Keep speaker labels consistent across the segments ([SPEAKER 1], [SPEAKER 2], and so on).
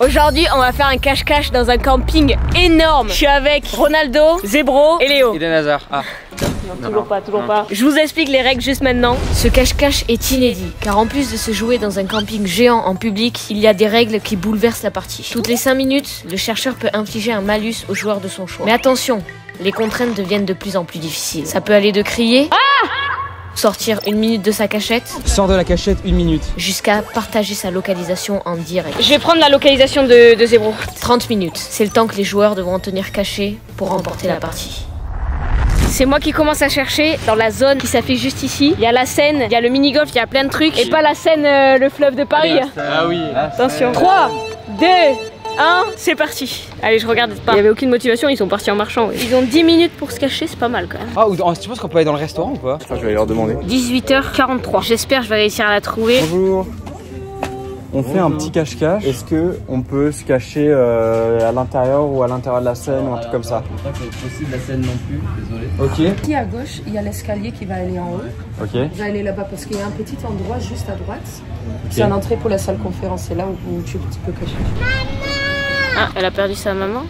[SPEAKER 1] Aujourd'hui, on va faire un cache-cache dans un camping énorme. Je suis avec Ronaldo, Zébro et Léo.
[SPEAKER 2] Eden Hazard. Ah.
[SPEAKER 1] Non, toujours pas. Je vous explique les règles juste maintenant. Ce cache-cache est inédit, car en plus de se jouer dans un camping géant en public, il y a des règles qui bouleversent la partie. Toutes les 5 minutes, le chercheur peut infliger un malus au joueur de son choix. Mais attention, les contraintes deviennent de plus en plus difficiles. Ça peut aller de crier, sortir 1 minute de sa cachette,
[SPEAKER 2] Sors de la cachette 1 minute.
[SPEAKER 1] jusqu'à partager sa localisation en direct. Je vais prendre la localisation de Zébro. 30 minutes, c'est le temps que les joueurs devront tenir cachés pour remporter la partie. C'est moi qui commence à chercher dans la zone qui s'affiche juste ici. Il y a la Seine, il y a le mini-golf, il y a plein de trucs. Et pas la Seine, le fleuve de Paris.
[SPEAKER 2] Ah oui.
[SPEAKER 1] Attention. 3, 2, 1, c'est parti. Allez, je regarde pas. Il y avait aucune motivation, ils sont partis en marchant. Ouais. Ils ont 10 minutes pour se cacher, c'est pas mal quand même.
[SPEAKER 2] Ah, tu penses qu'on peut aller dans le restaurant ou pas? Enfin, je vais aller leur demander.
[SPEAKER 1] 18h43. J'espère que je vais réussir à la trouver.
[SPEAKER 3] Bonjour. On fait un petit cache-cache. Est-ce que on peut se cacher à l'intérieur ou à l'intérieur de la scène ou un truc comme ça?
[SPEAKER 4] Je pense pas que c'est possible la scène non plus, désolé.
[SPEAKER 3] Ok.
[SPEAKER 5] Ici à gauche, il y a l'escalier qui va aller en haut.
[SPEAKER 3] Ok.
[SPEAKER 5] Vous allez là-bas parce qu'il y a un petit endroit juste à droite. C'est une entrée pour la salle conférence. C'est là où tu peux cacher.
[SPEAKER 1] Ah, elle a perdu sa maman.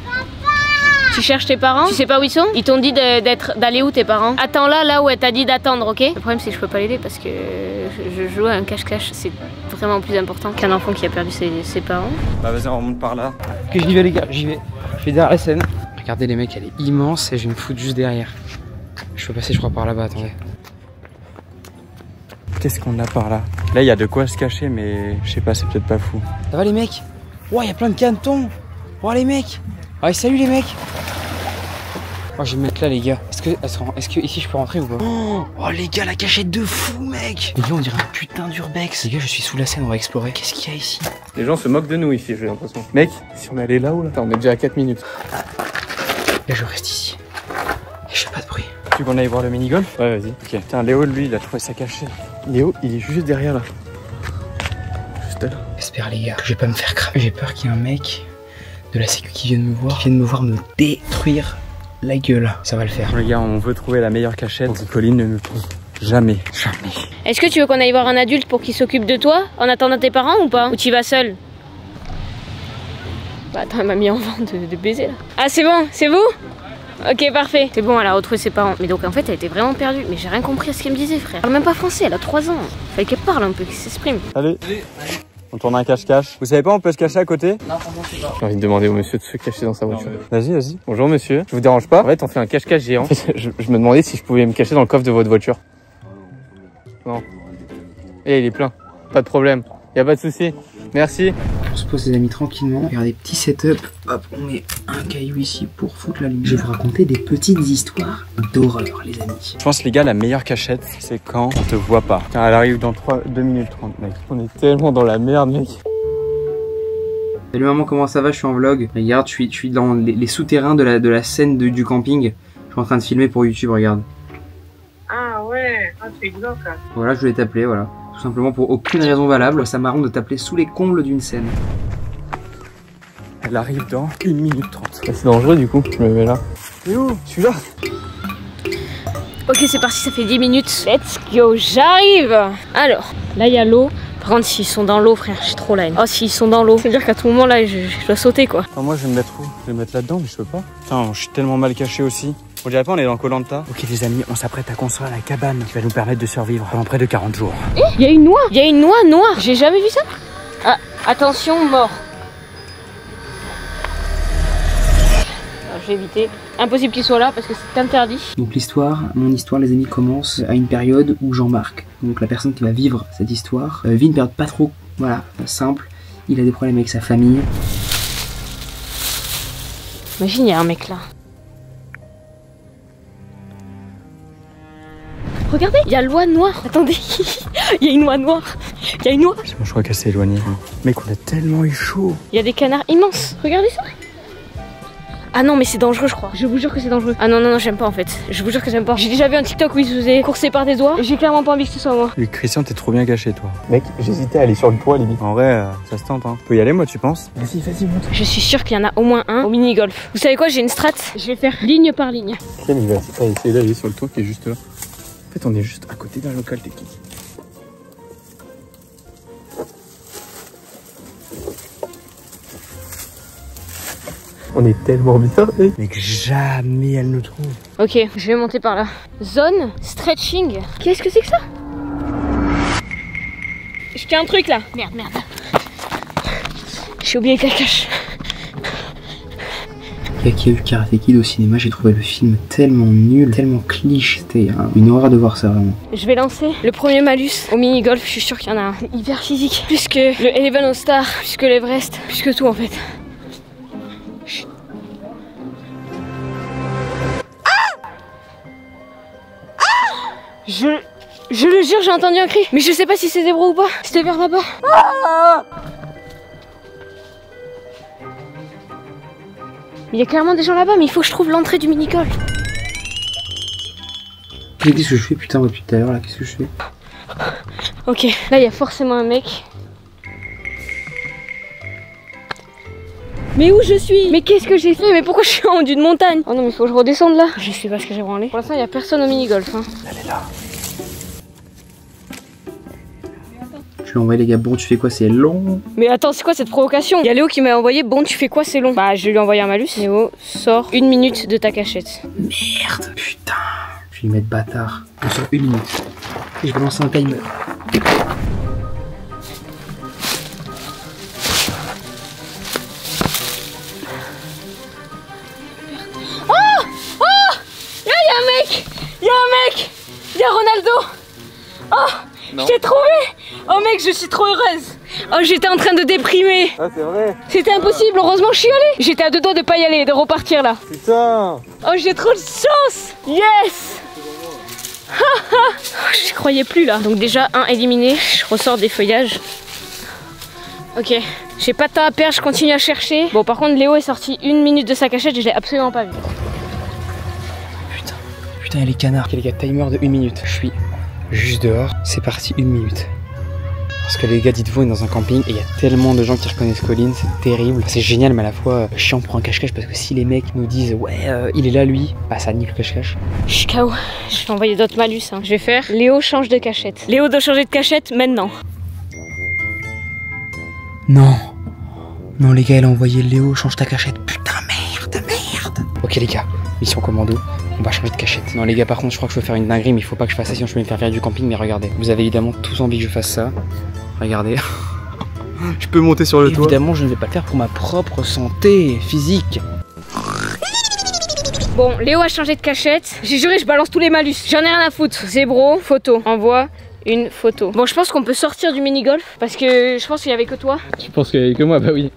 [SPEAKER 1] Tu cherches tes parents? Tu sais pas où ils sont? Ils t'ont dit d'aller où tes parents? Attends là où elle t'a dit d'attendre, ok? Le problème c'est que je peux pas l'aider parce que je joue à un cache-cache. C'est vraiment plus important qu'un enfant qui a perdu ses parents.
[SPEAKER 3] Bah vas-y, on remonte par là.
[SPEAKER 2] Ok, j'y vais les gars, j'y vais. Je vais derrière la scène. Regardez les mecs, elle est immense et je vais me foutre juste derrière. Je peux passer je crois par là-bas, attendez.
[SPEAKER 3] Qu'est-ce qu'on a par là? Là, il y a de quoi se cacher, mais je sais pas, c'est peut-être pas fou.
[SPEAKER 2] Ça va les mecs? Ouais, il y a plein de cantons. Oh les mecs. Ouais, salut les mecs. Oh, je vais me mettre là les gars. Est-ce que ici je peux rentrer ou pas? Oh les gars, la cachette de fou mec. Les gars, on dirait un putain d'urbex. Les gars, je suis sous la scène, on va explorer. Qu'est-ce qu'il y a ici?
[SPEAKER 3] Les gens se moquent de nous ici, j'ai l'impression. Mec, si on allait là-haut, là, on est déjà à 4 minutes.
[SPEAKER 2] Là, je reste ici. Et je fais pas de bruit.
[SPEAKER 3] Tu veux qu'on aille voir le mini-golf? Ouais, vas-y. Ok. Putain, Léo, lui, il a trouvé sa cachette. Léo, il est juste derrière là. Juste là.
[SPEAKER 2] J'espère les gars que je vais pas me faire cramer. J'ai peur qu'il y ait un mec de la sécu qui vienne me voir, me détruire la gueule. Ça va le faire.
[SPEAKER 3] Les gars, on veut trouver la meilleure cachette pour que Colline ne nous trouve jamais. Jamais.
[SPEAKER 1] Est-ce que tu veux qu'on aille voir un adulte pour qu'il s'occupe de toi en attendant tes parents ou pas? Ou tu y vas seul? Bah attends, elle m'a mis en vente de baiser là. Ah c'est bon, c'est vous? Ok parfait. C'est bon, elle a retrouvé ses parents. Mais donc en fait elle était vraiment perdue. Mais j'ai rien compris à ce qu'elle me disait frère. Elle parle même pas français, elle a 3 ans. Fallait qu'elle parle un peu, qu'elle s'exprime.
[SPEAKER 3] Allez. On tourne un cache-cache. Vous savez pas, on peut se cacher à côté?
[SPEAKER 4] Non, franchement, je sais pas.
[SPEAKER 3] J'ai envie de demander au monsieur de se cacher dans sa voiture. Vas-y, vas-y. Bonjour monsieur. Je vous dérange pas? En fait, on fait un cache-cache géant. En fait, je me demandais si je pouvais me cacher dans le coffre de votre voiture. Non. Et il est plein. Pas de problème. Y a pas de souci. Merci.
[SPEAKER 2] On se pose les amis tranquillement. Regardez, petit setup. Hop, on met un caillou ici pour foutre la lumière. Je vais vous raconter des petites histoires d'horreur, les amis.
[SPEAKER 3] Je pense, les gars, la meilleure cachette, c'est quand on te voit pas. Putain, elle arrive dans 2 minutes 30, mec. On est tellement dans la merde, mec.
[SPEAKER 2] Salut maman, comment ça va? Je suis en vlog. Regarde, je suis dans les souterrains de la scène du camping. Je suis en train de filmer pour YouTube, regarde.
[SPEAKER 5] Ah ouais, c'est glauque.
[SPEAKER 2] Voilà, je voulais t'appeler, voilà. Tout simplement pour aucune raison valable. Ça m'arrange de t'appeler sous les combles d'une scène.
[SPEAKER 3] Elle arrive dans 1 minute 30. C'est dangereux du coup, je me mets là. Et où? Je suis là.
[SPEAKER 1] Ok c'est parti, ça fait 10 minutes. Let's go, j'arrive. Alors, là il y a l'eau. Par contre s'ils sont dans l'eau frère, j'ai trop la haine. Oh s'ils sont dans l'eau, c'est à dire qu'à tout moment là je dois sauter quoi.
[SPEAKER 3] Enfin, moi je vais me mettre où? Je vais me mettre là-dedans mais je peux pas. Putain, je suis tellement mal caché aussi. On dirait pas on est dans Koh-Lanta. Ok les amis, on s'apprête à construire la cabane qui va nous permettre de survivre pendant près de 40 jours.
[SPEAKER 1] Il y a une noix. Il y a une noix noire. J'ai jamais vu ça. Ah, attention, mort. Alors, je vais éviter. Impossible qu'il soit là parce que c'est interdit.
[SPEAKER 2] Donc mon histoire les amis commence à une période où Jean-Marc, donc la personne qui va vivre cette histoire, vit une période pas trop, voilà, simple. Il a des problèmes avec sa famille.
[SPEAKER 1] Imagine, il y a un mec là. Regardez, il y a l'oie noire. Attendez, il y a une oie noire. Il y a une oie.
[SPEAKER 3] C'est bon, je crois qu'elle s'est éloignée. Mec, on a tellement eu chaud.
[SPEAKER 1] Il y a des canards immenses. Regardez ça. Ah non mais c'est dangereux je crois. Je vous jure que c'est dangereux. Ah non non non j'aime pas en fait. Je vous jure que j'aime pas. J'ai déjà vu un TikTok où ils se faisaient courser par des oies. Et j'ai clairement pas envie que ce soit moi.
[SPEAKER 3] Lui, Christian, t'es trop bien caché toi. Mec, j'hésitais à aller sur le toit limite. En vrai, ça se tente hein. Tu peux y aller moi tu penses? Vas-y, vas-y, monte.
[SPEAKER 1] Je suis sûre qu'il y en a au moins un au mini-golf. Vous savez quoi, j'ai une strat. Je vais faire ligne par ligne.
[SPEAKER 3] Ken il va essayer d'aller sur le toit qui est juste là. En fait on est juste à côté d'un local technique. On est tellement bien.
[SPEAKER 2] Mais que jamais elle nous trouve.
[SPEAKER 1] Ok, je vais monter par là. Zone stretching. Qu'est-ce que c'est que ça? Je tiens un truc là. Merde. J'ai oublié le cache.
[SPEAKER 2] Qui a eu Karate Kid au cinéma, j'ai trouvé le film tellement nul, tellement cliché, c'était une horreur de voir ça vraiment.
[SPEAKER 1] Je vais lancer le premier malus au mini-golf, je suis sûre qu'il y en a un. C'est hyper physique. Plus que le Eleven All Star, plus que l'Everest, plus que tout en fait. Chut. Je le jure, j'ai entendu un cri. Mais je sais pas si c'est Zébro ou pas. C'était vers là-bas. Il y a clairement des gens là-bas, mais il faut que je trouve l'entrée du mini-golf.
[SPEAKER 2] Qu'est-ce que je fais putain depuis tout à l'heure là? Qu'est-ce que je fais?
[SPEAKER 1] Ok, là il y a forcément un mec. Mais où je suis? Mais qu'est-ce que j'ai fait? Mais pourquoi je suis en haut d'une montagne? Oh non, mais il faut que je redescende là. Je sais pas ce que j'ai branlé. Pour l'instant, il y a personne au mini-golf. Hein.
[SPEAKER 2] Elle est là. Je lui ai envoyé les gars, bon tu fais quoi, c'est long?
[SPEAKER 1] Mais attends, c'est quoi cette provocation? Il y a Léo qui m'a envoyé, bon tu fais quoi, c'est long. Bah je lui ai envoyé un malus. Léo, sors 1 minute de ta cachette.
[SPEAKER 2] Merde, putain. Je vais lui mettre bâtard. On sort 1 minute. Et je vais lancer un timer.
[SPEAKER 1] Il y a Ronaldo. Oh, je t'ai trouvé. Oh mec, je suis trop heureuse. Oh, j'étais en train de déprimer.
[SPEAKER 3] Ah, c'est vrai.
[SPEAKER 1] C'était impossible, heureusement je suis allée. J'étais à 2 doigts de pas y aller, de repartir là.
[SPEAKER 3] Putain.
[SPEAKER 1] Oh, j'ai trop de chance. Yes. Je croyais plus là. Donc déjà, un éliminé. Je ressors des feuillages. Ok, j'ai pas de temps à perdre, je continue à chercher. Bon, par contre, Léo est sorti 1 minute de sa cachette, je l'ai absolument pas vu.
[SPEAKER 2] Putain, il y a les canards. Ok les gars, timer de 1 minute. Je suis juste dehors. C'est parti, 1 minute. Parce que les gars, dites-vous, on est dans un camping et il y a tellement de gens qui reconnaissent Colin, c'est terrible. C'est génial, mais à la fois chiant pour un cache-cache parce que si les mecs nous disent ouais, il est là lui, bah ça nique le cache-cache.
[SPEAKER 1] Je suis KO. Je vais envoyer d'autres malus. Hein. Je vais faire Léo change de cachette. Léo doit changer de cachette maintenant.
[SPEAKER 2] Non. Non les gars, elle a envoyé Léo, change ta cachette. Putain, merde. Ok les gars, mission commando. On va changer de cachette. Non les gars, par contre je crois que je peux faire une dinguerie, mais il faut pas que je fasse ça sinon je peux me faire virer du camping. Mais regardez, vous avez évidemment tous envie que je fasse ça. Regardez.
[SPEAKER 3] Je peux monter sur le toit.
[SPEAKER 2] Évidemment je ne vais pas le faire pour ma propre santé physique.
[SPEAKER 1] Bon, Léo a changé de cachette. J'ai juré, je balance tous les malus. J'en ai rien à foutre. Zébro, photo. Envoie une photo. Bon, je pense qu'on peut sortir du mini-golf parce que je pense qu'il y avait que toi.
[SPEAKER 3] Tu penses qu'il y avait que moi? Bah oui.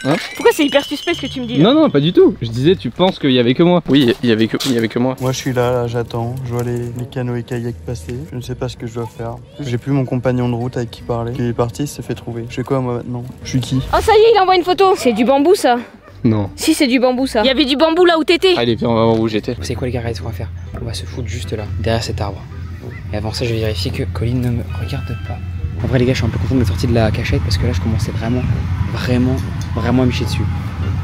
[SPEAKER 3] Hein?
[SPEAKER 1] Pourquoi c'est hyper suspect ce que tu me dis là?
[SPEAKER 3] Non, pas du tout. Je disais, tu penses qu'il y avait que moi? Oui, il y avait que moi.
[SPEAKER 6] Moi je suis là, j'attends, je vois les canoës et kayaks passer, je ne sais pas ce que je dois faire. J'ai plus mon compagnon de route avec qui parler. Il est parti, il s'est fait trouver. Je fais quoi moi maintenant? Je suis qui?
[SPEAKER 1] Oh ça y est, il envoie une photo. C'est du bambou ça?
[SPEAKER 3] Non.
[SPEAKER 1] Si c'est du bambou ça. Il y avait du bambou là où t'étais.
[SPEAKER 3] Allez, viens, on va voir où j'étais.
[SPEAKER 2] Vous savez quoi les gars, regardez ce qu'on va faire. On va se foutre juste là, derrière cet arbre. Et avant ça je vais vérifier que Colin ne me regarde pas. En vrai les gars, je suis un peu content d'être sorti de la cachette parce que là je commençais vraiment à micher dessus.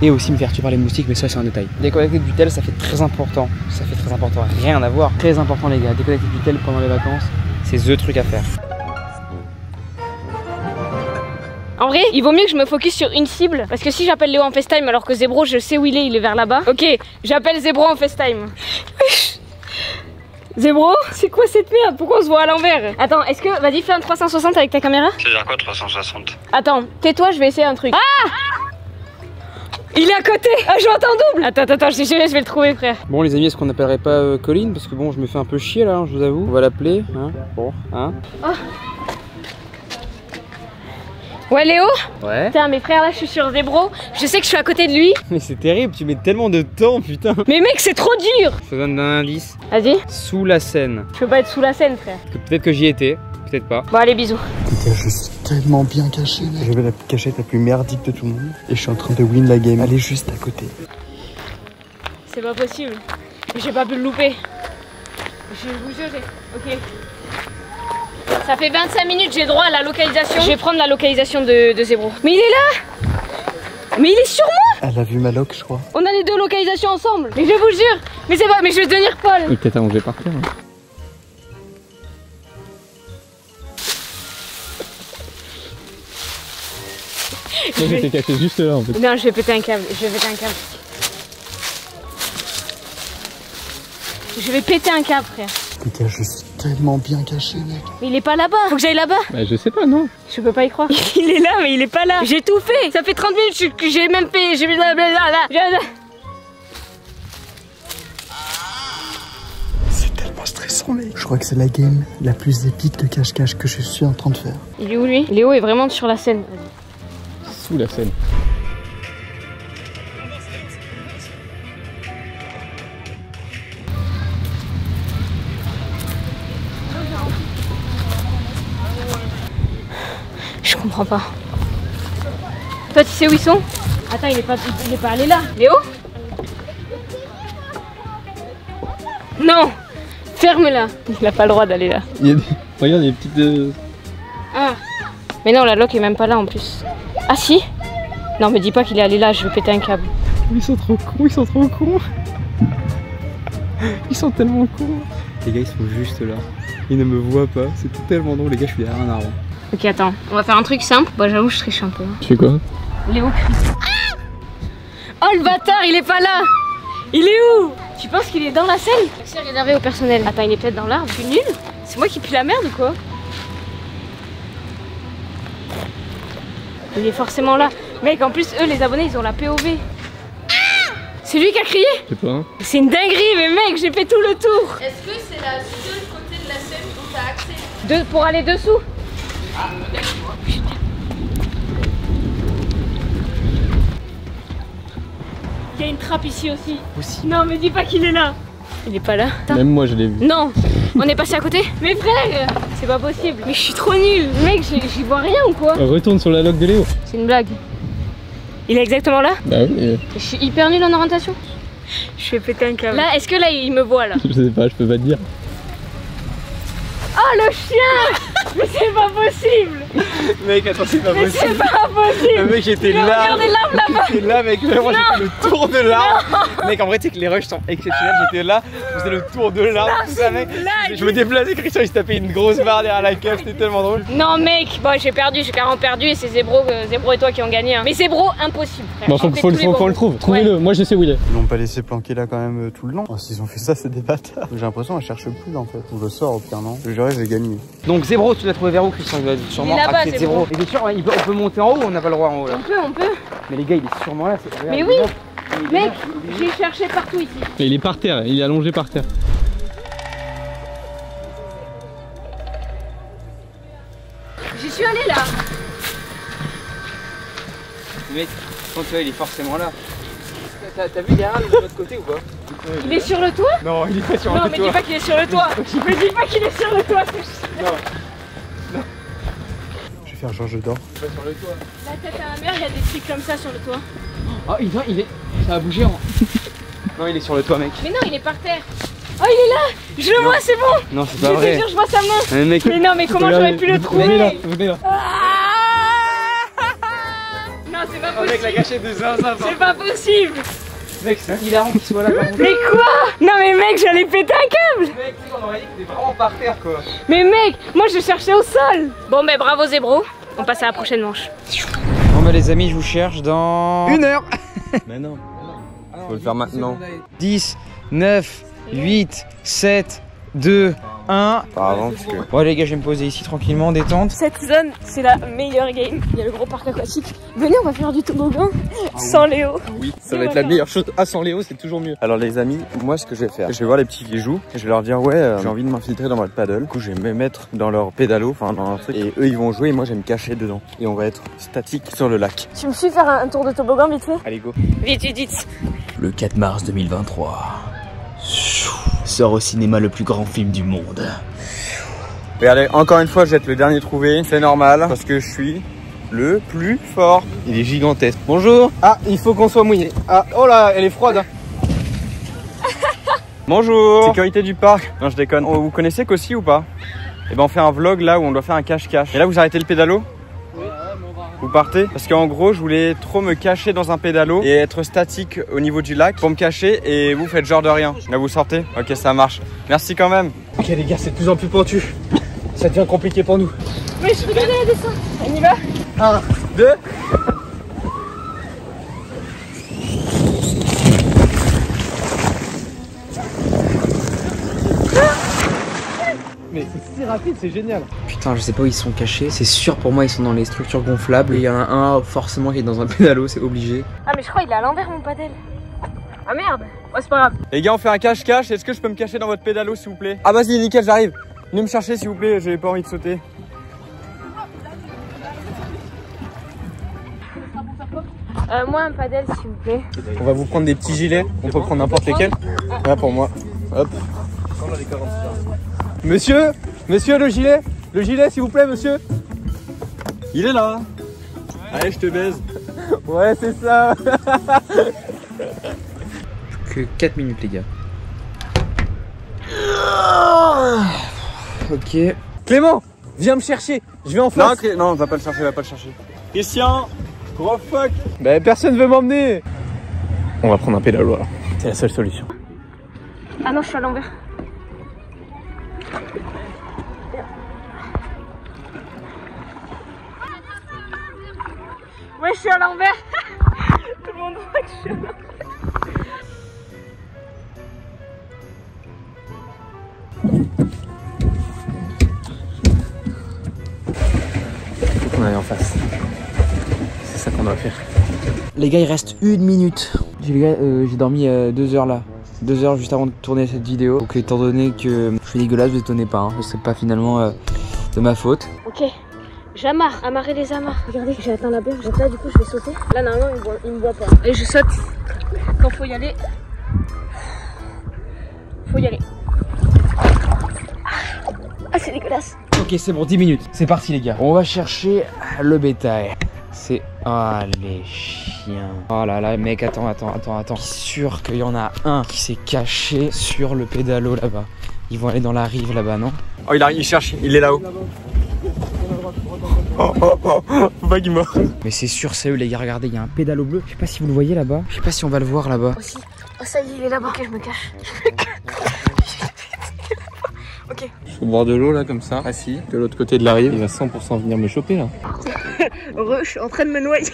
[SPEAKER 2] Et aussi me faire tuer par les moustiques, mais ça c'est un détail. Déconnecter du tel, ça fait très important. Rien à voir. Très important les gars, déconnecter du tel pendant les vacances, c'est the truc à faire.
[SPEAKER 1] En vrai, il vaut mieux que je me focus sur une cible. Parce que si j'appelle Léo en FaceTime alors que Zébro, je sais où il est vers là-bas. Ok, j'appelle Zébro en FaceTime. Zébro, c'est quoi cette merde? Pourquoi on se voit à l'envers? Attends, est-ce que... Vas-y, fais un 360 avec ta caméra.
[SPEAKER 7] C'est-à-dire quoi 360?
[SPEAKER 1] Attends, tais-toi, je vais essayer un truc. Ah! Il est à côté! Ah, je l'entends double! Attends, je vais le trouver, frère.
[SPEAKER 2] Bon les amis, est-ce qu'on n'appellerait pas Colin? Parce que bon, je me fais un peu chier là, je vous avoue. On va l'appeler, hein? Bon, hein?
[SPEAKER 1] Oh. Ouais Léo?
[SPEAKER 2] Ouais.
[SPEAKER 1] Putain, mes frères là, je suis sur Zébro. Je sais que je suis à côté de lui.
[SPEAKER 2] Mais c'est terrible, tu mets tellement de temps, putain.
[SPEAKER 1] Mais mec, c'est trop dur!
[SPEAKER 2] Je te donne un indice.
[SPEAKER 1] Vas-y.
[SPEAKER 2] Sous la Seine.
[SPEAKER 1] Je peux pas être sous la scène, frère.
[SPEAKER 2] Peut-être que j'y étais, peut-être pas.
[SPEAKER 1] Bon, allez, bisous.
[SPEAKER 6] Putain, je suis tellement bien caché là. J'avais la cachette la plus merdique de tout le monde. Et je suis en train de win la game. Elle est juste à côté.
[SPEAKER 1] C'est pas possible. J'ai pas pu le louper. Je vous jure, ok. Ça fait 25 minutes, j'ai droit à la localisation. Je vais prendre la localisation de Zébro. Mais il est là! Mais il est sur moi!
[SPEAKER 6] Elle a vu ma loc, je crois.
[SPEAKER 1] On a les 2 localisations ensemble. Mais je vous jure! Mais c'est pas... Mais je vais devenir folle!
[SPEAKER 3] Il est peut-être allongé par terre. Hein. Moi j'étais caché juste là en fait.
[SPEAKER 1] Non, je vais péter un câble. Je vais péter un câble, frère.
[SPEAKER 6] Les gars, je suis tellement bien caché, mec.
[SPEAKER 1] Mais il est pas là-bas. Faut que j'aille là-bas.
[SPEAKER 3] Bah je sais pas, non.
[SPEAKER 1] Je peux pas y croire. Il est là, mais il est pas là. J'ai tout fait. Ça fait 30 minutes que j'ai même fait.
[SPEAKER 6] C'est tellement stressant, mec. Je crois que c'est la game la plus épique de cache-cache que je suis en train de faire.
[SPEAKER 1] Il est où lui? Léo est vraiment sur la scène.
[SPEAKER 3] Sous la scène.
[SPEAKER 1] Je comprends pas. Toi, tu sais où ils sont? Attends, il est pas allé là. Léo? Non! Ferme-la. Il a pas le droit d'aller là.
[SPEAKER 3] Il y a des... Regarde, il y a des petites...
[SPEAKER 1] Ah! Mais non, la loc est même pas là en plus. Ah si? Non, me dis pas qu'il est allé là, je vais péter un câble.
[SPEAKER 3] Ils sont trop cons, ils sont trop cons. Ils sont tellement cons. Les gars, ils sont juste là. Ils ne me voient pas. C'est tellement drôle, les gars, je suis derrière un arbre.
[SPEAKER 1] Ok, attends, on va faire un truc simple. Bon, j'avoue, je triche un peu.
[SPEAKER 3] Tu fais quoi?
[SPEAKER 1] Léo crie. Ah! Oh le bâtard, il est pas là! Il est où? Tu penses qu'il est dans la scène? C'est réservé au personnel. Attends, il est peut-être dans l'arbre. Je suis nul? C'est moi qui pue la merde ou quoi? Il est forcément là. Mec, en plus, eux, les abonnés, ils ont la POV. Ah! C'est lui qui a crié?
[SPEAKER 3] Je sais pas. Hein.
[SPEAKER 1] C'est une dinguerie, mais mec, j'ai fait tout le tour.
[SPEAKER 5] Est-ce que c'est la seule côté de la scène où t'as accès?
[SPEAKER 1] Pour aller dessous? Il y a une trappe ici aussi. Non, mais dis pas qu'il est là. Il est pas là.
[SPEAKER 3] Même moi, je l'ai vu.
[SPEAKER 1] Non, on est passé à côté. Mais frère, c'est pas possible. Mais je suis trop nulle. Mec, j'y vois rien ou quoi?
[SPEAKER 3] Retourne sur la log de Léo.
[SPEAKER 1] C'est une blague. Il est exactement là?
[SPEAKER 3] Bah oui.
[SPEAKER 1] Je suis hyper nulle en orientation. Je vais péter un câble. Là, est-ce que là, il me voit là?
[SPEAKER 3] Je sais pas, je peux pas te dire.
[SPEAKER 1] Oh le chien! Mais c'est pas possible!
[SPEAKER 3] Mec, attends, c'est pas
[SPEAKER 1] Mais
[SPEAKER 3] possible.
[SPEAKER 1] c'est pas possible!
[SPEAKER 3] Mec, j'étais
[SPEAKER 1] Mais
[SPEAKER 3] là.
[SPEAKER 1] regardez l'arbre là-bas!
[SPEAKER 3] J'étais là, mec. Moi, j'ai fait le tour de l'arbre. Mec, en vrai, tu sais que les rushs sont exceptionnels. J'étais là, je faisais le tour de l'arbre, tout ça, mec. Je me déplaçais, Christian, il se tapait une grosse barre derrière la cave. C'était tellement drôle.
[SPEAKER 1] Non, mec, bon, j'ai carrément perdu et c'est Zébro et toi qui ont gagné. Hein. Mais Zébro, impossible, frère.
[SPEAKER 3] Bon, faut qu'on le trouve. Trouvez-le, moi je sais où il est.
[SPEAKER 6] Ils l'ont pas laissé planquer là quand même tout le long. Oh, s'ils ont fait ça, c'est des bâtards. J'ai l'impression qu'elle cherche plus en fait. On le sort au pire, non? Je dirais, j'ai gagné.
[SPEAKER 2] Donc Zébro, tu l'as trouvé vers où, Christian? Il doit être sûrement
[SPEAKER 1] Il est là-bas,
[SPEAKER 2] à côté de Zébro. Et bien sûr, on peut monter en haut ou on n'a pas le droit en haut là?
[SPEAKER 1] On peut.
[SPEAKER 2] Mais les gars, il est sûrement là.
[SPEAKER 1] Mais oui! Mec, j'ai cherché partout ici.
[SPEAKER 3] Il est par terre, il est allongé par terre.
[SPEAKER 1] J'y suis allé là.
[SPEAKER 2] Mec, quand tu vois, il est forcément là. T'as vu derrière de l'autre côté ou pas?
[SPEAKER 1] Il est sur le toit?
[SPEAKER 2] Non, il est pas sur le toit.
[SPEAKER 1] Non, mais dis pas qu'il est sur le toit. Mais dis pas qu'il est sur le toit.
[SPEAKER 2] Non.
[SPEAKER 6] Je vais faire genre je dors.
[SPEAKER 2] Pas sur le toit.
[SPEAKER 1] La tête à la mer, il y a des trucs comme ça sur le toit.
[SPEAKER 2] Oh, il est. Ça a bougé en. Non, il est sur le toit, mec.
[SPEAKER 1] Mais non, il est par terre. Oh, il est là. Je le vois, c'est bon.
[SPEAKER 2] Non, c'est pas vrai.
[SPEAKER 1] Je te jure, je vois sa main.
[SPEAKER 2] Mec,
[SPEAKER 1] Mais non, mais comment j'aurais pu le trouver?
[SPEAKER 3] Venez là.
[SPEAKER 1] Non, c'est pas
[SPEAKER 2] Oh, mec, la
[SPEAKER 1] possible.
[SPEAKER 2] cachette de zinzin.
[SPEAKER 1] C'est pas possible.
[SPEAKER 2] Mec, c'est hilarant qu'il soit là. Par contre.
[SPEAKER 1] Mais quoi? Non, mais mec, j'allais péter un câble.
[SPEAKER 2] Mec, on aurait dit qu'il était vraiment par terre, quoi.
[SPEAKER 1] Mais mec, moi je cherchais au sol. Bon, mais bravo Zébro. On passe à la prochaine manche.
[SPEAKER 2] Bon, bah, les amis, je vous cherche dans 1 heure.
[SPEAKER 3] Mais non. Faut le faire maintenant.
[SPEAKER 2] 10, 9, 8, 7, 2, 1.
[SPEAKER 3] Pas avant parce que.
[SPEAKER 2] Bon, les gars, je vais me poser ici tranquillement, détente.
[SPEAKER 1] Cette zone, c'est la meilleure game. Il y a le gros parc aquatique. Venez, on va faire du toboggan sans Léo.
[SPEAKER 3] Oui, ça va être la meilleure chose. Ah, sans Léo, c'est toujours mieux. Alors, les amis, moi, ce que je vais faire, je vais voir les petits qui jouent et je vais leur dire, ouais, j'ai envie de m'infiltrer dans votre paddle. Du coup, je vais me mettre dans leur pédalo, enfin, dans un truc. Et eux, ils vont jouer et moi, je vais me cacher dedans. Et on va être statique sur le lac.
[SPEAKER 1] Tu me suis faire un tour de toboggan vite fait?
[SPEAKER 3] Allez, go.
[SPEAKER 1] Vite, vite, vite.
[SPEAKER 7] Le 4 mars 2023 sort au cinéma le plus grand film du monde.
[SPEAKER 3] Regardez, encore une fois, je vais être le dernier trouvé. C'est normal parce que je suis le plus fort. Il est gigantesque. Bonjour. Ah, il faut qu'on soit mouillé. Ah, oh là, elle est froide. Bonjour. Sécurité du parc. Non, je déconne. Oh, vous connaissez Kossi ou pas? Eh ben, on fait un vlog là où on doit faire un cache-cache. Et là, vous arrêtez le pédalo? Vous partez? Parce qu'en gros, je voulais trop me cacher dans un pédalo et être statique au niveau du lac pour me cacher et vous faites genre de rien. Là, vous sortez? Ok, ça marche. Merci quand même.
[SPEAKER 2] Ok, les gars, c'est de plus en plus pentu. Ça devient compliqué pour nous.
[SPEAKER 1] Mais je regardais la descente. On y va?
[SPEAKER 2] 1, 2.
[SPEAKER 3] c'est rapide, c'est génial.
[SPEAKER 2] Putain, je sais pas où ils sont cachés. C'est sûr pour moi, ils sont dans les structures gonflables. Et il y en a un forcément qui est dans un pédalo, c'est obligé.
[SPEAKER 1] Ah mais je crois qu'il est à l'envers mon padel. Ah merde. Ouais c'est pas grave.
[SPEAKER 3] Les gars, on fait un cache-cache. Est-ce que je peux me cacher dans votre pédalo s'il vous plaît? Ah vas-y, nickel, j'arrive. Venez me chercher s'il vous plaît, j'ai pas envie de sauter.
[SPEAKER 1] Moi un padel s'il vous plaît.
[SPEAKER 3] On va vous prendre des petits gilets. On peut prendre n'importe lesquels. Là pour moi. Hop. Monsieur, le gilet s'il vous plaît monsieur. Il est là. Allez, je te baise. Ouais, c'est ça.
[SPEAKER 2] Que 4 minutes les gars. Ok.
[SPEAKER 3] Clément, viens me chercher. Je vais en face.
[SPEAKER 6] Non, va pas le chercher, Christian, gros fuck.
[SPEAKER 3] Bah personne veut m'emmener. On va prendre un pédalo alors. C'est la seule solution.
[SPEAKER 1] Ah non je suis à l'envers. Ouais je suis à l'envers. Tout le monde voit que je suis à l'envers.
[SPEAKER 3] Faut qu'on aille en face. C'est ça qu'on doit faire.
[SPEAKER 2] Les gars, il reste 1 minute. J'ai dormi 2 heures là. 2 heures juste avant de tourner cette vidéo. Donc étant donné que je suis dégueulasse, vous étonnez pas. Hein. C'est pas finalement de ma faute.
[SPEAKER 1] Ok, j'amarre, amarrer les amarres. Regardez, j'ai atteint la berge, donc là du coup je vais sauter. Là normalement il me voit pas. Et je saute. Quand faut y aller, faut y aller. Ah c'est dégueulasse.
[SPEAKER 2] Ok, c'est bon, 10 minutes. C'est parti les gars. On va chercher le bétail. C'est... Ah les chiens. Oh là là mec, attends. Je suis sûr qu'il y en a un qui s'est caché sur le pédalo là-bas. Ils vont aller dans la rive là-bas, non?
[SPEAKER 3] Oh il cherche, il est là-haut. Faut pas qu'il meure.
[SPEAKER 2] Mais c'est sûr, c'est eux les gars, regardez, il y a un pédalo bleu. Je sais pas si vous le voyez là-bas. Je sais pas si on va le voir là-bas.
[SPEAKER 1] Aussi. Oh ça y est, il est là-bas. Ok, je me cache. Ok.
[SPEAKER 3] Je suis au bord de l'eau là comme ça, assis, de l'autre côté de la rive. Il va 100% venir me choper là.
[SPEAKER 1] Je suis en train de me noyer.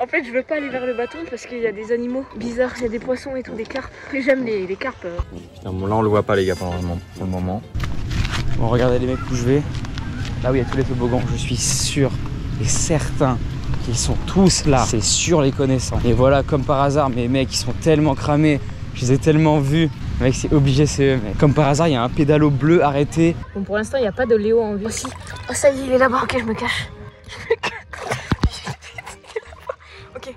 [SPEAKER 1] En fait, je veux pas aller vers le bateau parce qu'il y a des animaux bizarres. Il y a des poissons et tout, des carpes. Et j'aime les carpes.
[SPEAKER 3] Putain, bon, là on le voit pas les gars pour le moment.
[SPEAKER 2] Bon, regardez les mecs où je vais. Là où il y a tous les toboggans, je suis sûr et certain qu'ils sont tous là. C'est sûr les connaissants. Et voilà, comme par hasard, mes mecs, ils sont tellement cramés. Je les ai tellement vus. Mec, c'est obligé, c'est eux. Mais comme par hasard, il y a un pédalo bleu arrêté.
[SPEAKER 1] Bon, pour l'instant, il n'y a pas de Léo en vue. Aussi. Oh, ça y est, il est là-bas. Ok, je me cache. Ok.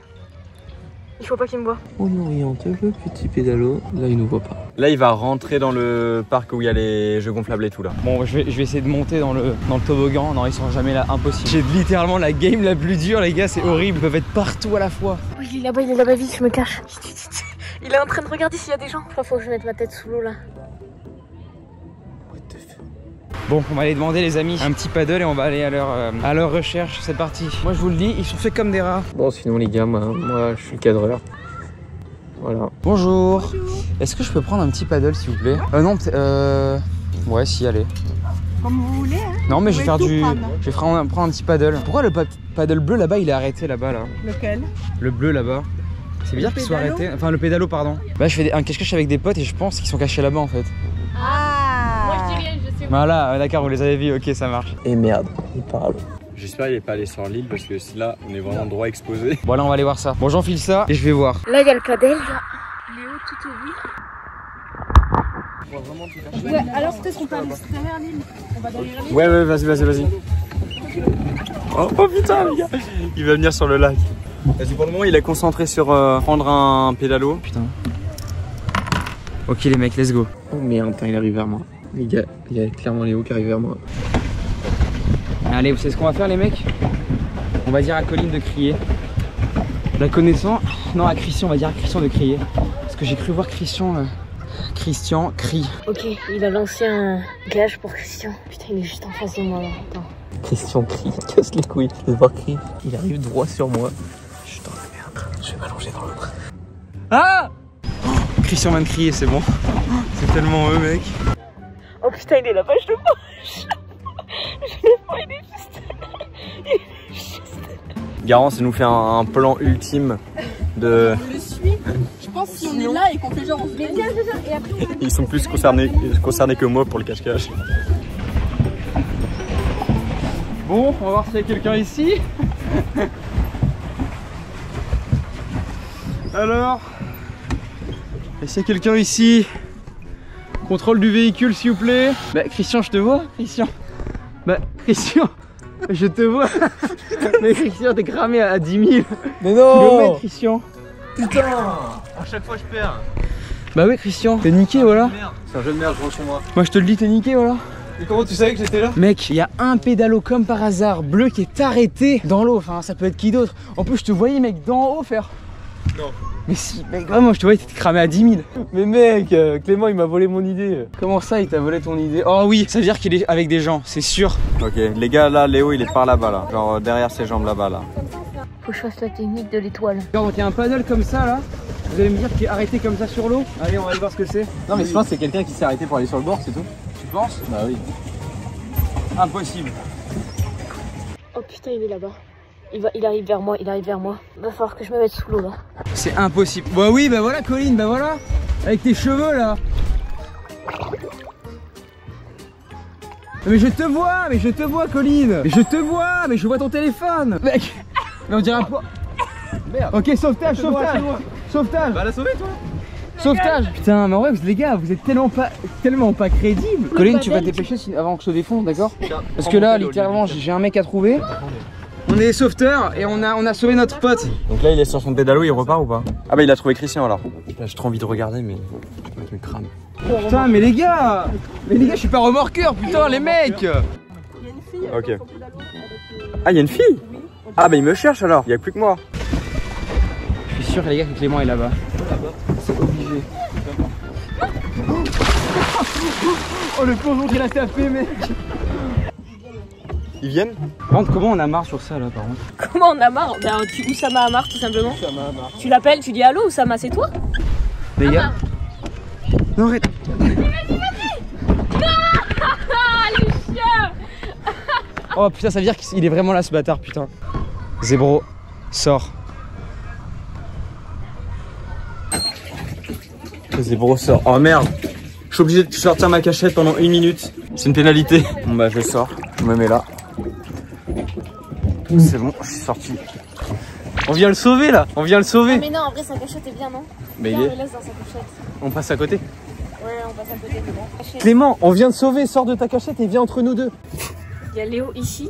[SPEAKER 1] Il faut pas qu'il me voie.
[SPEAKER 4] On oriente le petit pédalo. Là, il nous voit pas.
[SPEAKER 3] Là, il va rentrer dans le parc où il y a les jeux gonflables et tout là.
[SPEAKER 2] Bon, je vais essayer de monter dans le toboggan. Non, ils sont jamais là, impossible. J'ai littéralement la game la plus dure, les gars, c'est horrible. Ils peuvent être partout à la fois.
[SPEAKER 1] Oh, il est là-bas, vite, je me cache. Il est en train de regarder s'il y a des gens. Je crois qu'il faut que je mette ma tête sous l'eau là.
[SPEAKER 2] Bon, on va aller demander les amis un petit paddle et on va aller à leur recherche. C'est parti. Moi je vous le dis, ils sont faits comme des rats.
[SPEAKER 3] Bon, sinon les gars, moi je suis cadreur. Voilà.
[SPEAKER 2] Bonjour. Est-ce que je peux prendre un petit paddle s'il vous plaît? Non, ouais, si, allez.
[SPEAKER 8] Comme vous voulez, hein.
[SPEAKER 2] Non, mais je vais faire je vais prendre un petit paddle. Pourquoi le paddle bleu là-bas il est arrêté là-bas là?
[SPEAKER 8] Lequel?
[SPEAKER 2] Le bleu là-bas. C'est bizarre qu'ils soient arrêtés. Enfin, le pédalo, pardon. Bah, je fais un cache-cache avec des potes et je pense qu'ils sont cachés là-bas en fait.
[SPEAKER 8] Ah.
[SPEAKER 1] Moi je dis rien, je sais.
[SPEAKER 2] Voilà, d'accord, vous les avez vus, ok, ça marche.
[SPEAKER 4] Et merde, il parle.
[SPEAKER 3] J'espère qu'il est pas allé sur l'île parce que là, on est vraiment droit exposé.
[SPEAKER 2] Bon, là, on va aller voir ça. Bon, j'enfile ça et je vais voir.
[SPEAKER 1] Là, il y a le padel. Léo tout au bout.
[SPEAKER 8] Ouais, alors peut-être qu'on peut aller derrière l'île. On va derrière l'île.
[SPEAKER 3] Ouais, vas-y. Oh putain, les gars, il va venir sur le lac. Vas-y, pour le moment, il est concentré sur prendre un pédalo.
[SPEAKER 2] Putain. Ok, les mecs, let's go.
[SPEAKER 4] Oh merde, il arrive vers moi. Les gars, il y a clairement Léo qui arrive vers moi.
[SPEAKER 2] Allez, vous savez ce qu'on va faire, les mecs? On va dire à Colline de crier. La connaissant, non, à Christian, on va dire à Christian de crier. Parce que j'ai cru voir Christian crie.
[SPEAKER 1] Ok, il a lancé un gage pour Christian. Putain, il est juste en face de moi là. Attends.
[SPEAKER 4] Christian crie, casse les couilles. Je vais voir crier. Il arrive droit sur moi. Je suis dans la merde. Je vais m'allonger dans l'eau.
[SPEAKER 2] Ah! Christian vient de crier, c'est bon. C'est tellement eux, mec.
[SPEAKER 1] Oh putain, il est là-bas, je le mange. Je le vois, il est juste.
[SPEAKER 3] Garance nous fait un plan ultime de...
[SPEAKER 8] Je le suis.
[SPEAKER 5] pense si on est là et qu'on fait genre on se baigne.
[SPEAKER 6] Ils sont plus concernés que moi pour le cache-cache.
[SPEAKER 2] Bon, on va voir s'il y a quelqu'un ici. Alors, est-ce qu'il y a quelqu'un ici? Contrôle du véhicule s'il vous plaît. Bah Christian, je te vois, Christian. Bah Christian, je te vois. Mais Christian, t'es cramé à 10 000
[SPEAKER 3] Mais non
[SPEAKER 2] kilomètres, Christian.
[SPEAKER 3] Putain, à chaque fois je perds.
[SPEAKER 2] Bah oui Christian, t'es niqué voilà.
[SPEAKER 3] C'est un jeu de merde, je rentre chez moi.
[SPEAKER 2] Moi je te le dis, t'es niqué voilà.
[SPEAKER 3] Et comment tu savais que j'étais là?
[SPEAKER 2] Mec, il y a un pédalo comme par hasard bleu qui est arrêté dans l'eau. Enfin, ça peut être qui d'autre. En plus, je te voyais, mec, d'en haut faire.
[SPEAKER 3] Non.
[SPEAKER 2] Mais si, mec, vraiment, je te voyais, t'étais cramé à 10 000.
[SPEAKER 3] Mais mec, Clément il m'a volé mon idée.
[SPEAKER 2] Comment ça, il t'a volé ton idée? Oh oui, ça veut dire qu'il est avec des gens, c'est sûr.
[SPEAKER 6] Ok, les gars, là, Léo, il est par là-bas, là. Genre derrière ses jambes là-bas, là.
[SPEAKER 1] Faut que je fasse la technique de l'étoile.
[SPEAKER 2] Regarde, donc il y a un paddle comme ça là. Vous allez me dire qu'il est arrêté comme ça sur l'eau. Allez, on va aller voir ce que c'est.
[SPEAKER 3] Non mais je pense que c'est quelqu'un qui s'est arrêté pour aller sur le bord, c'est tout.
[SPEAKER 2] Tu penses?
[SPEAKER 3] Bah oui.
[SPEAKER 2] Impossible.
[SPEAKER 1] Oh putain, il est là-bas. Il arrive vers moi, Va falloir que je me mette sous l'eau là.
[SPEAKER 2] C'est impossible. Bah oui, bah voilà Colline, bah voilà. Avec tes cheveux là. Mais je te vois Colline. Mais je vois ton téléphone. Mec, mais on dirait pas. Merde. Ok, sauvetage.
[SPEAKER 3] Bah la sauver toi.
[SPEAKER 2] Sauvetage. Putain, mais en vrai, les gars, vous êtes tellement pas crédibles. Colline, tu vas te dépêcher avant que je te défonce, d'accord? Parce que là, littéralement, j'ai un mec à trouver. On est sauveteurs et on a sauvé notre pote.
[SPEAKER 6] Donc là, il est sur son pédalo, il repart ou pas? Ah bah il a trouvé Christian alors. Là, j'ai trop envie de regarder, mais je me crame.
[SPEAKER 2] Putain, mais les gars, je suis pas remorqueur, putain, les mecs.
[SPEAKER 5] Il y a une fille.
[SPEAKER 6] Ok. Ah, il y a une fille? Ah bah il me cherche alors, il y a plus que moi.
[SPEAKER 2] Je suis sûr, les gars, que Clément est là-bas. C'est obligé. Oh, le plongeon qu'il a tapé, mec.
[SPEAKER 6] Ils viennent?
[SPEAKER 2] Par contre, comment on a marre sur ça là, par contre?
[SPEAKER 1] Comment on a marre? Ben, Oussama a marre tout simplement. Tu l'appelles, tu dis allô Oussama, c'est toi?
[SPEAKER 2] Les gars. Non, arrête. Oh putain, ça veut dire qu'il est vraiment là ce bâtard, putain. Zébro, sors.
[SPEAKER 6] Zébro sort. Oh merde. Je suis obligé de sortir ma cachette pendant 1 minute. C'est une pénalité. Bon bah je sors. Je me mets là. C'est bon, je suis sorti.
[SPEAKER 3] On vient le sauver là. On vient le sauver.
[SPEAKER 1] Ah, mais non, en vrai sa cachette est bien, non?
[SPEAKER 3] Mais
[SPEAKER 1] Viens,
[SPEAKER 3] il
[SPEAKER 1] on
[SPEAKER 3] est.
[SPEAKER 1] le laisse dans sa cachette.
[SPEAKER 3] On passe à côté.
[SPEAKER 1] Ouais, on passe à côté, c'est bon. Cachette.
[SPEAKER 3] Clément, on vient de sauver. Sors de ta cachette et viens entre nous deux.
[SPEAKER 1] Il y a Léo ici.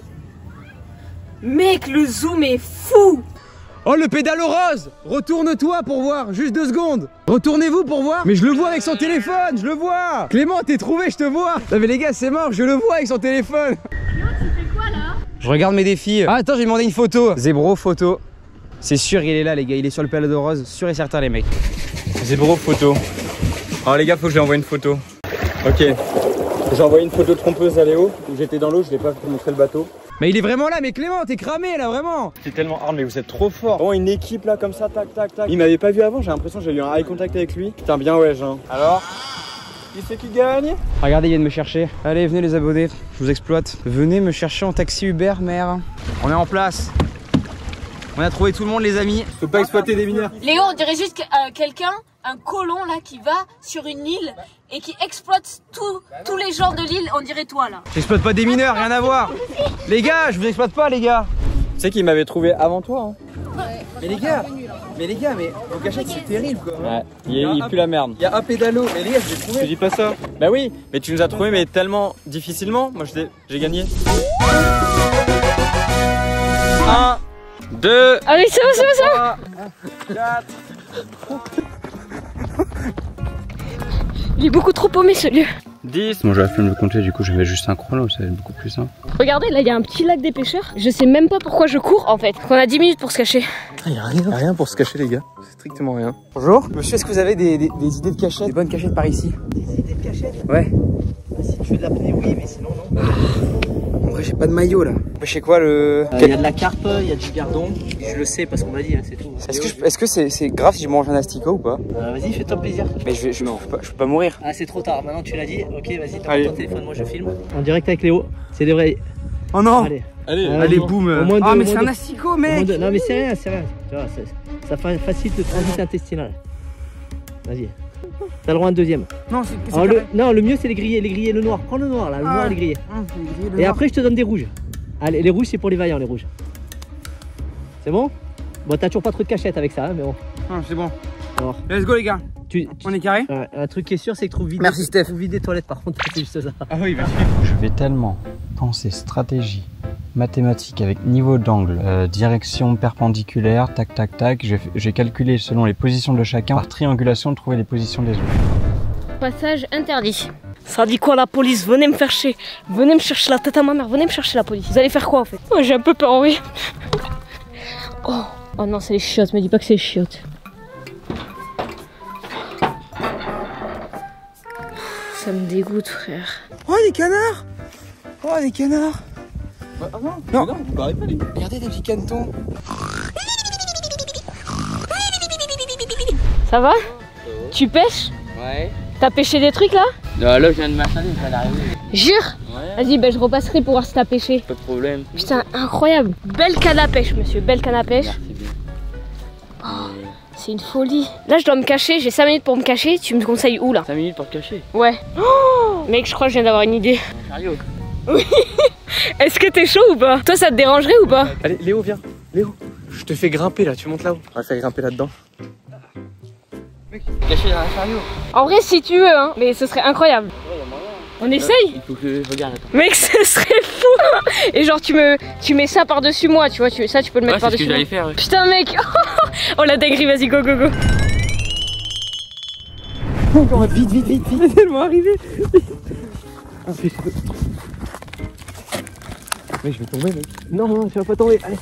[SPEAKER 1] Mec, le zoom est fou!
[SPEAKER 2] Oh, le pédalo rose! Retourne-toi pour voir, juste 2 secondes. Retournez-vous pour voir. Mais je le vois avec son téléphone, je le vois. Clément, t'es trouvé, je te vois. Non mais les gars, c'est mort, je le vois avec son téléphone.
[SPEAKER 1] Léo, tu fais quoi là?
[SPEAKER 2] Je regarde mes défis. Ah, attends, j'ai demandé une photo. Zébro, photo. C'est sûr, il est là, les gars, il est sur le pédalo rose, sûr et certain, les mecs.
[SPEAKER 6] Zébro photo. Alors les gars, faut que je lui envoie une photo. Ok. J'ai envoyé une photo trompeuse à Léo. J'étais dans l'eau, je l'ai pas montré le bateau.
[SPEAKER 2] Mais il est vraiment là, mais Clément, t'es cramé là, vraiment.
[SPEAKER 6] C'est tellement hard, mais vous êtes trop fort. Oh, une équipe là, comme ça, tac, tac, tac. Il m'avait pas vu avant, j'ai l'impression que j'ai eu un eye contact avec lui. Putain, bien ouais, Jean. Alors, qui c'est qui gagne?
[SPEAKER 2] Regardez, ils viennent me chercher. Allez, venez les abonnés, je vous exploite. Venez me chercher en taxi Uber, mère. On est en place. On a trouvé tout le monde, les amis.
[SPEAKER 3] Faut pas exploiter des mineurs.
[SPEAKER 1] Léo, on dirait juste quelqu'un, un colon là qui va sur une île et qui exploite tous les gens de l'île, on dirait toi là.
[SPEAKER 2] J'exploite pas des mineurs, rien à voir. Les gars, je vous exploite pas, les gars.
[SPEAKER 6] Tu sais qu'il m'avait trouvé avant toi, hein.
[SPEAKER 2] Mais les gars, mais vos cachettes c'est terrible quoi.
[SPEAKER 6] Ouais, il pue la merde.
[SPEAKER 2] Il y a un pédalo, mais les gars, je l'ai trouvé.
[SPEAKER 6] Je dis pas ça. Bah oui, mais tu nous as trouvé mais tellement difficilement. Moi j'ai gagné. 1, 2,
[SPEAKER 1] Allez, ça va.
[SPEAKER 6] 3, 4.
[SPEAKER 1] Il est beaucoup trop paumé ce lieu.
[SPEAKER 6] 10. Bon, j'aurais pu me le compter, du coup, je mets juste un chrono, ça va être beaucoup plus simple.
[SPEAKER 1] Regardez, là il y a un petit lac des pêcheurs. Je sais même pas pourquoi je cours en fait. On a 10 minutes pour se cacher.
[SPEAKER 3] Il y a rien pour se cacher, les gars. C'est strictement rien.
[SPEAKER 2] Bonjour. Monsieur, est-ce que vous avez des idées de cachette? Des bonnes cachettes par ici?
[SPEAKER 9] Des idées de cachette?
[SPEAKER 2] Ouais.
[SPEAKER 9] Si tu veux de l'apnée, oui, mais sinon, non.
[SPEAKER 2] En vrai, j'ai pas de maillot là. Je sais quoi le.
[SPEAKER 9] Il y a de la carpe, il y a du gardon. Je le sais parce qu'on m'a dit, hein, c'est tout.
[SPEAKER 2] Est-ce que c'est grave si je mange un asticot ou pas?
[SPEAKER 9] Vas-y, fais-toi plaisir.
[SPEAKER 2] Mais je peux pas mourir.
[SPEAKER 9] Ah, c'est trop tard, maintenant tu l'as dit. Ok, vas-y,
[SPEAKER 2] Allez.
[SPEAKER 9] prends ton téléphone, moi je filme. En direct avec Léo, c'est des vrais.
[SPEAKER 2] Oh non.
[SPEAKER 9] Allez,
[SPEAKER 2] boum.
[SPEAKER 9] Au moins
[SPEAKER 2] Ah,
[SPEAKER 9] deux,
[SPEAKER 2] mais
[SPEAKER 9] au
[SPEAKER 2] c'est
[SPEAKER 9] moins
[SPEAKER 2] un
[SPEAKER 9] deux.
[SPEAKER 2] asticot, mec.
[SPEAKER 9] Non, mais c'est rien, c'est rien. Tu vois, ça facilite le transit intestinal.
[SPEAKER 4] Vas-y. T'as le droit à un deuxième.
[SPEAKER 9] Non,
[SPEAKER 4] non, le mieux c'est les grillés, le noir. Prends le noir là, le noir, les grillés. Et après je te donne des rouges. Allez, les rouges c'est pour les vaillants, les rouges. C'est bon? Bon, t'as toujours pas trop de cachette avec ça, hein, mais bon.
[SPEAKER 2] Non, c'est bon.
[SPEAKER 4] Alors.
[SPEAKER 2] Let's go les gars. On est carré?
[SPEAKER 4] Un truc qui est sûr, c'est que trouve vide.
[SPEAKER 2] Merci Steph.
[SPEAKER 4] Trouve vide des toilettes par contre, c'est juste ça.
[SPEAKER 2] Ah oui, vas-y.
[SPEAKER 6] Je vais tellement penser stratégie, mathématiques avec niveau d'angle, direction perpendiculaire, tac tac tac. J'ai calculé selon les positions de chacun, par triangulation, trouver les positions des autres.
[SPEAKER 1] Passage interdit. Ça dit quoi la police? Venez me faire chier. Venez me chercher la tête à ma mère. Venez me chercher la police. Vous allez faire quoi en fait? Oh, j'ai un peu peur, oui. Oh non, c'est les chiottes. Me dis pas que c'est les chiottes. Ça me dégoûte, frère.
[SPEAKER 2] Oh, des canards! Oh, des canards!
[SPEAKER 3] Ah non, non, vous parlez pas les...
[SPEAKER 2] Regardez des petits canetons.
[SPEAKER 1] Ça va? Tu pêches?
[SPEAKER 3] Ouais.
[SPEAKER 1] T'as pêché des trucs là?
[SPEAKER 3] Non, là je viens de m'installer, je viens d'arriver.
[SPEAKER 1] Jure?
[SPEAKER 3] Ouais.
[SPEAKER 1] Vas-y, ben je repasserai pour voir si t'as pêché.
[SPEAKER 3] Pas de problème.
[SPEAKER 1] Putain, incroyable. Belle canne à pêche, monsieur. Belle canne à pêche.
[SPEAKER 3] Merci bien.
[SPEAKER 1] Oh, c'est une folie. Là, je dois me cacher. J'ai 5 minutes pour me cacher. Tu me conseilles où là?
[SPEAKER 3] 5 minutes pour te cacher.
[SPEAKER 1] Ouais. Oh, mec, je crois que je viens d'avoir une idée.
[SPEAKER 3] Un chariot.
[SPEAKER 1] Oui. Est-ce que t'es chaud ou pas? Toi, ça te dérangerait ou pas?
[SPEAKER 3] Allez, Léo, viens. Léo, je te fais grimper là, tu montes là-haut. On va faire grimper là-dedans. Caché dans un chariot.
[SPEAKER 1] En vrai, si tu veux, hein. Mais ce serait incroyable. On essaye?
[SPEAKER 3] Il faut que je regarde. Attends.
[SPEAKER 1] Mec, ce serait fou. Et genre, tu mets ça par-dessus moi, tu vois. Ça, tu peux le mettre par-dessus moi.
[SPEAKER 3] C'est ce que j'allais faire. Ouais.
[SPEAKER 1] Putain, mec. Oh, la dinguerie, vas-y, go, go, go.
[SPEAKER 2] Vite, vite, vite, vite. Tellement arrivé.
[SPEAKER 3] Mec, je vais tomber, mec.
[SPEAKER 4] Non, non, tu vas pas tomber. Allez.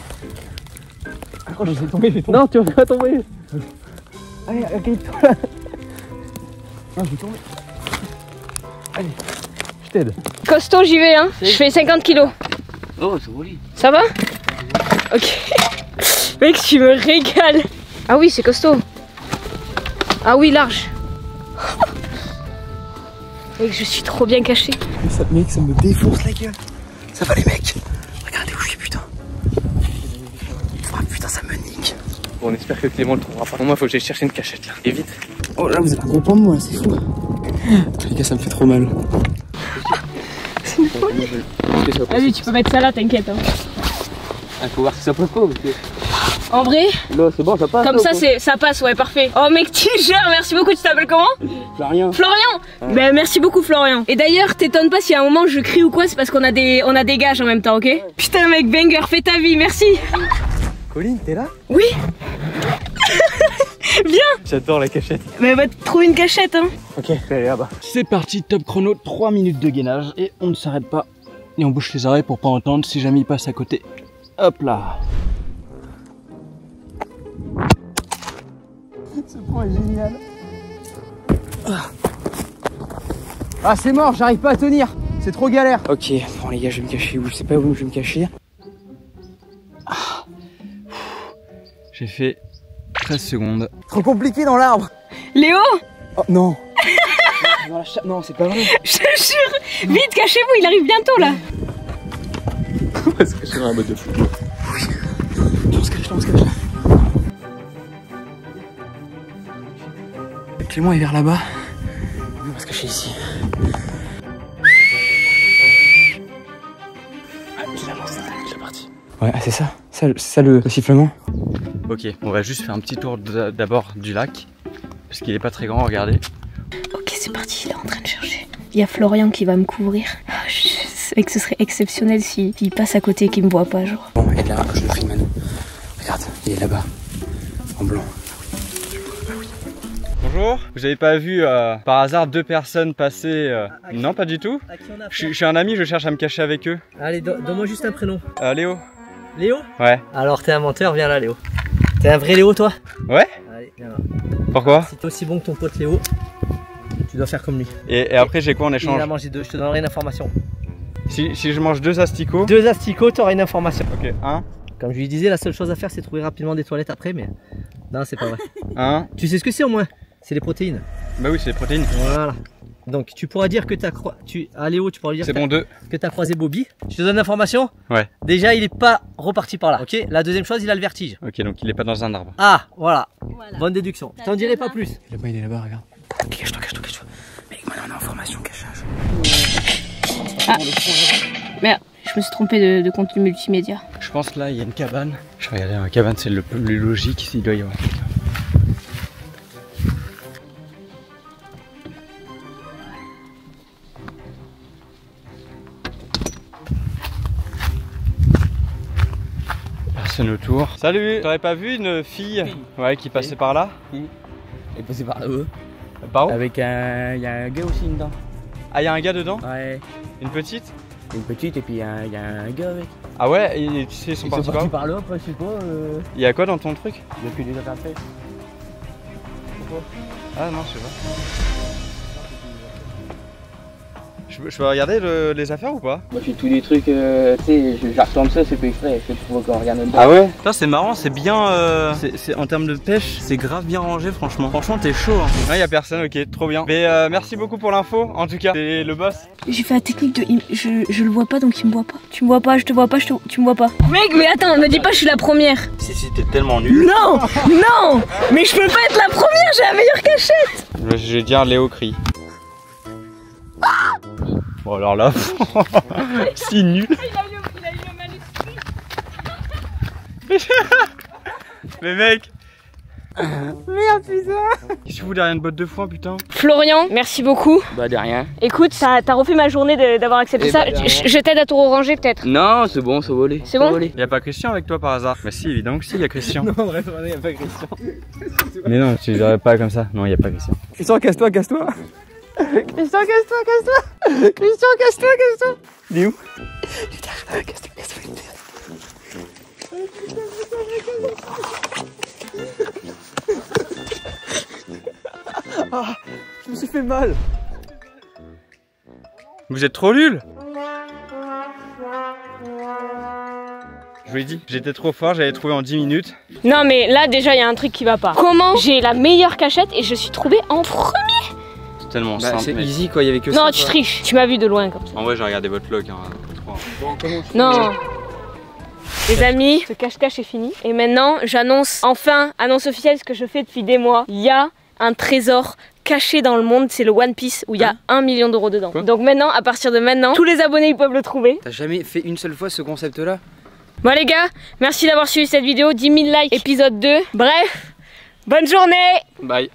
[SPEAKER 3] Accroche, je vais tomber, je vais tomber.
[SPEAKER 4] Non, tu vas pas tomber.
[SPEAKER 3] Allez, accueille-toi là. Non, je vais tomber. Allez, je t'aide.
[SPEAKER 1] Costaud, j'y vais, hein. Je fais 50 kilos.
[SPEAKER 3] Oh, c'est joli.
[SPEAKER 1] Ça va? Ok. Mec, tu me régales. Ah oui, c'est costaud. Ah oui, large. Mec, je suis trop bien caché.
[SPEAKER 2] Mec, ça me défonce la gueule. Ça va les mecs? Regardez où je suis, putain. Ah putain, ça me nique.
[SPEAKER 3] Bon, on espère que Clément le trouvera pas. Pour moi, faut que j'aille chercher une cachette là. Et vite.
[SPEAKER 2] Oh là, vous êtes un gros pan de moi, c'est fou. En tous les cas, ça me fait trop mal.
[SPEAKER 1] C'est une folie. Vas-y, tu peux mettre ça là, t'inquiète. Hein.
[SPEAKER 3] Ah, faut voir si ça passe pas. Parce que...
[SPEAKER 1] En vrai,
[SPEAKER 3] là, c'est bon, ça passe.
[SPEAKER 1] comme ça, ça passe, ouais, parfait. Oh mec, tu gères, merci beaucoup. Tu t'appelles comment?
[SPEAKER 3] Florian.
[SPEAKER 1] Florian. Ouais. Ben merci beaucoup, Florian. Et d'ailleurs, t'étonnes pas s'il y a un moment je crie ou quoi, c'est parce qu'on a des gages en même temps, ok? Ouais. Putain, mec, banger, fais ta vie, merci.
[SPEAKER 3] Colline, t'es là?
[SPEAKER 1] Oui. Viens.
[SPEAKER 3] J'adore la cachette.
[SPEAKER 1] Mais va te trouver une cachette, hein.
[SPEAKER 3] Ok, allez là-bas.
[SPEAKER 6] C'est parti, top chrono, 3 minutes de gainage et on ne s'arrête pas. Et on bouge les oreilles pour pas entendre si jamais il passe à côté. Hop là.
[SPEAKER 2] Ce point est génial. Ah, c'est mort, j'arrive pas à tenir. C'est trop galère. Ok, bon les gars, je vais me cacher où? Je sais pas où je vais me cacher.
[SPEAKER 6] Ah. J'ai fait 13 secondes.
[SPEAKER 2] Trop compliqué dans l'arbre.
[SPEAKER 1] Léo.
[SPEAKER 2] Oh non. Non, c'est pas vrai.
[SPEAKER 1] Je te jure. Vite, cachez-vous, il arrive bientôt là.
[SPEAKER 3] On va se cacher dans la boîte de foot.
[SPEAKER 2] Oui. On se cache là, on se cache là. Clément est vers là-bas. On va se cacher ici. Ah, il a lancé, il est parti. Ouais, c'est ça. C'est ça le sifflement.
[SPEAKER 6] Ok, on va juste faire un petit tour d'abord du lac. Parce qu'il est pas très grand, regardez.
[SPEAKER 1] Ok, c'est parti, il est en train de chercher. Il y a Florian qui va me couvrir. Je sais que ce serait exceptionnel s'il passe à côté et qu'il me voit pas, genre.
[SPEAKER 2] Bon, et là, je le filme à nous. Regarde, il est là-bas, en blanc.
[SPEAKER 6] Bonjour, vous avez pas vu par hasard 2 personnes passer non, pas du tout. Je suis un ami, je cherche à me cacher avec eux.
[SPEAKER 4] Allez, donne-moi juste un prénom.
[SPEAKER 6] Léo.
[SPEAKER 4] Léo?
[SPEAKER 6] Ouais.
[SPEAKER 4] Alors t'es un menteur, viens là Léo. T'es un vrai Léo toi?
[SPEAKER 6] Ouais.
[SPEAKER 4] Allez, viens là.
[SPEAKER 6] Pourquoi?
[SPEAKER 4] Si t'es aussi bon que ton pote Léo, tu dois faire comme lui.
[SPEAKER 6] Et après j'ai quoi en échange?
[SPEAKER 4] Il a mangé 2, je te donnerai une information.
[SPEAKER 6] Si je mange 2 asticots?
[SPEAKER 4] 2 asticots, t'auras une information.
[SPEAKER 6] Ok, 1.
[SPEAKER 4] Comme je lui disais, la seule chose à faire c'est trouver rapidement des toilettes après, mais non c'est pas vrai.
[SPEAKER 6] 1.
[SPEAKER 4] Tu sais ce que c'est au moins? C'est les protéines.
[SPEAKER 6] Bah oui, c'est les protéines.
[SPEAKER 4] Voilà. Donc tu pourras dire que Léo, tu pourras lui dire
[SPEAKER 3] C'est bon, 2.
[SPEAKER 4] que tu as croisé Bobby. Je te donne l'information.
[SPEAKER 3] Ouais.
[SPEAKER 4] Déjà, il est pas reparti par là. Ok. La deuxième chose, il a le vertige.
[SPEAKER 3] Ok, donc il est pas dans un arbre.
[SPEAKER 4] Ah, voilà. Bonne déduction. Je t'en dirai pas plus.
[SPEAKER 2] Là-bas, il est là-bas, regarde.
[SPEAKER 7] Cache-toi. Mec, moi, on a information, cachage.
[SPEAKER 1] Ah. Merde, je me suis trompé de contenu multimédia.
[SPEAKER 2] Je pense là, il y a une cabane. Je regardais, la cabane, c'est le plus logique. Il doit y avoir quelqu'un. Personne autour. Salut. T'aurais pas vu une fille qui passait par là?
[SPEAKER 9] Elle est passée par là-haut.
[SPEAKER 2] Par où?
[SPEAKER 9] Avec un... Il y a un gars aussi dedans.
[SPEAKER 2] Ah, il y a un gars dedans?
[SPEAKER 9] Ouais.
[SPEAKER 2] Une petite?
[SPEAKER 9] Une petite et puis il y a un gars avec.
[SPEAKER 2] Ah ouais, et tu sais, ils sont partis
[SPEAKER 9] par là, après, je sais pas.
[SPEAKER 2] Il y a quoi dans ton truc?
[SPEAKER 9] Il y a que des affaires faites.
[SPEAKER 2] Ah non, je sais pas. Je peux regarder les affaires ou pas?
[SPEAKER 9] Moi, je fais tous les trucs, tu sais, j'attends ça, c'est pas exprès, je fais toujours qu'on regarde dedans.
[SPEAKER 2] Ah ouais? Putain, c'est marrant, c'est bien. C'est en termes de pêche, c'est grave bien rangé, franchement. Franchement, t'es chaud. Hein. Ouais, y a personne, ok, trop bien. Mais merci beaucoup pour l'info, en tout cas. C'est le boss.
[SPEAKER 1] J'ai fait la technique de. Je le vois pas donc il me voit pas. Tu me vois pas, je te vois pas, tu me vois pas. Mec, mais attends, me dis pas, je suis la première.
[SPEAKER 2] Si, t'es tellement nul.
[SPEAKER 1] Non! Non! Mais je peux pas être la première, j'ai la meilleure cachette!
[SPEAKER 2] Je vais dire Léo crie. Bon alors là, c'est nul.
[SPEAKER 8] Il a eu un malus.
[SPEAKER 2] Mais mec. Merde putain. Qu'est-ce que tu fous derrière une botte de foin putain?
[SPEAKER 1] Florian, merci beaucoup.
[SPEAKER 9] Bah de rien.
[SPEAKER 1] Écoute, t'as refait ma journée d'avoir accepté ça. Je t'aide à tout ranger peut-être.
[SPEAKER 9] Non, c'est bon, ça va aller.
[SPEAKER 1] C'est bon?
[SPEAKER 2] Y'a pas Christian avec toi par hasard? Bah si, évidemment que si, y'a Christian.
[SPEAKER 4] Non, bref, y a pas Christian.
[SPEAKER 2] Mais non, tu dirais pas comme ça. Non, y'a pas Christian.
[SPEAKER 4] Christian, casse-toi, casse-toi.
[SPEAKER 2] Christian, casse-toi. Christian, casse-toi. Il est où?
[SPEAKER 4] Ah, je me suis fait mal.
[SPEAKER 2] Vous êtes trop nuls. Je vous l'ai dit, j'étais trop fort, j'avais trouvé en 10 minutes.
[SPEAKER 1] Non mais là déjà il y a un truc qui va pas. Comment j'ai la meilleure cachette et je suis trouvée en premier?
[SPEAKER 2] C'est tellement simple.
[SPEAKER 3] C'est
[SPEAKER 2] mais...
[SPEAKER 3] easy quoi, il y avait que ça.
[SPEAKER 1] Non, tu triches, tu m'as vu de loin comme ça.
[SPEAKER 2] En vrai, j'ai regardé votre log. Hein.
[SPEAKER 1] Non. Les amis, ce cache-cache est fini. Et maintenant, j'annonce, enfin, annonce officielle, ce que je fais depuis des mois. Il y a un trésor caché dans le monde, c'est le One Piece où il y a 1 million d'euros dedans.
[SPEAKER 3] Quoi?
[SPEAKER 1] Donc maintenant, à partir de maintenant, tous les abonnés ils peuvent le trouver.
[SPEAKER 3] T'as jamais fait une seule fois ce concept là?
[SPEAKER 1] Bon les gars, merci d'avoir suivi cette vidéo, 10 000 likes, épisode 2. Bref, bonne journée.
[SPEAKER 3] Bye.